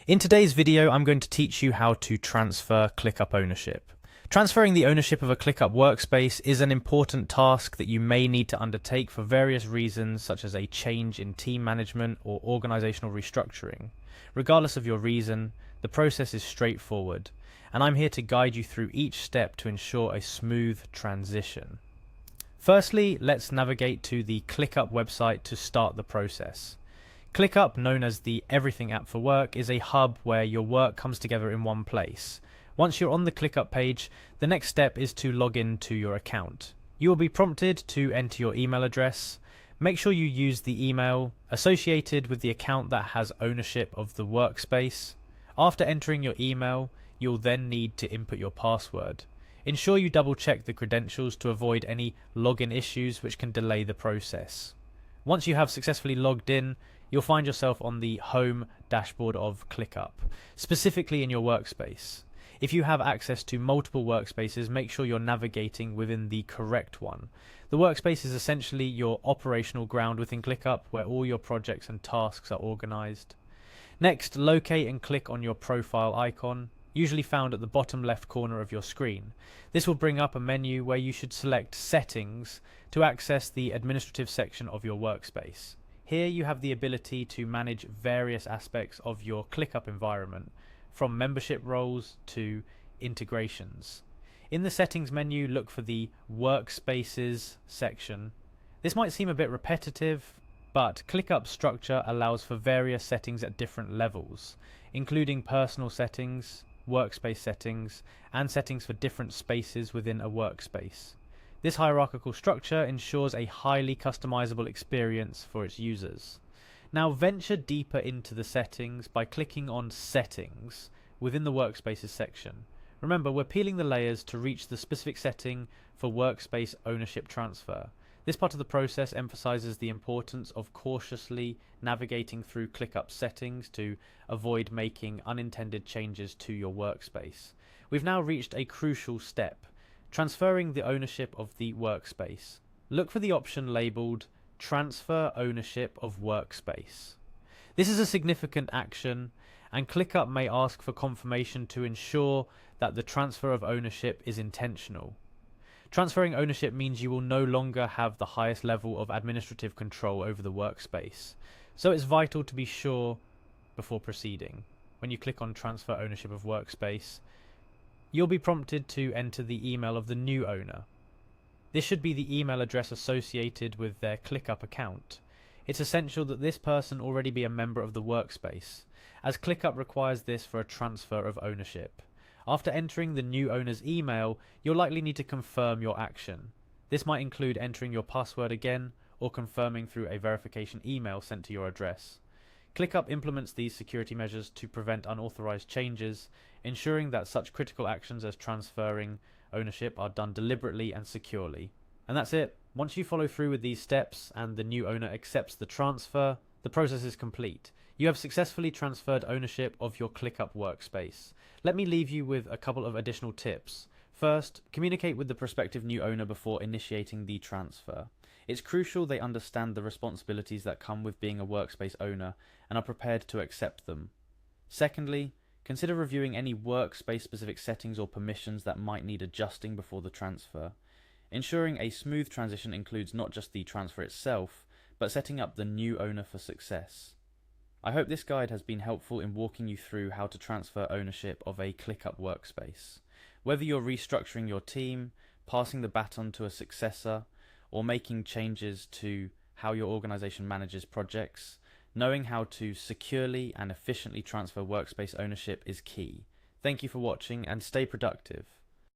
In today's video, I'm going to teach you how to transfer Clickup ownership. Transferring the ownership of a Clickup workspace is an important task that you may need to undertake for various reasons, such as a change in team management or organizational restructuring. Regardless of your reason, the process is straightforward, and I'm here to guide you through each step to ensure a smooth transition. Firstly, let's navigate to the Clickup website to start the process. Clickup, known as the Everything app for work, is a hub where your work comes together in one place. Once you're on the Clickup page, the next step is to log in to your account. You will be prompted to enter your email address. Make sure you use the email associated with the account that has ownership of the workspace. After entering your email, you'll then need to input your password. Ensure you double check the credentials to avoid any login issues which can delay the process. Once you have successfully logged in, you'll find yourself on the home dashboard of Clickup, specifically in your workspace. If you have access to multiple workspaces, make sure you're navigating within the correct one. The workspace is essentially your operational ground within Clickup, where all your projects and tasks are organized. Next, locate and click on your profile icon, usually found at the bottom left corner of your screen. This will bring up a menu where you should select Settings to access the administrative section of your workspace. Here you have the ability to manage various aspects of your Clickup environment, from membership roles to integrations. In the settings menu, look for the Workspaces section. This might seem a bit repetitive, but Clickup's structure allows for various settings at different levels, including personal settings, workspace settings, and settings for different spaces within a workspace. This hierarchical structure ensures a highly customizable experience for its users. Now venture deeper into the settings by clicking on Settings within the Workspaces section. Remember, we're peeling the layers to reach the specific setting for workspace ownership transfer. This part of the process emphasizes the importance of cautiously navigating through Clickup settings to avoid making unintended changes to your workspace. We've now reached a crucial step: transferring the ownership of the workspace. Look for the option labeled Transfer Ownership of Workspace. This is a significant action, and Clickup may ask for confirmation to ensure that the transfer of ownership is intentional. Transferring ownership means you will no longer have the highest level of administrative control over the workspace, so it's vital to be sure before proceeding. When you click on Transfer Ownership of Workspace, you'll be prompted to enter the email of the new owner. This should be the email address associated with their Clickup account. It's essential that this person already be a member of the workspace, as Clickup requires this for a transfer of ownership. After entering the new owner's email, you'll likely need to confirm your action. This might include entering your password again or confirming through a verification email sent to your address. Clickup implements these security measures to prevent unauthorized changes, ensuring that such critical actions as transferring ownership are done deliberately and securely. And that's it. Once you follow through with these steps and the new owner accepts the transfer, the process is complete. You have successfully transferred ownership of your Clickup workspace. Let me leave you with a couple of additional tips. First, communicate with the prospective new owner before initiating the transfer. It's crucial they understand the responsibilities that come with being a workspace owner and are prepared to accept them. Secondly, consider reviewing any workspace-specific settings or permissions that might need adjusting before the transfer. Ensuring a smooth transition includes not just the transfer itself, but setting up the new owner for success. I hope this guide has been helpful in walking you through how to transfer ownership of a Clickup workspace. Whether you're restructuring your team, passing the baton to a successor, or making changes to how your organization manages projects, knowing how to securely and efficiently transfer workspace ownership is key. Thank you for watching, and stay productive.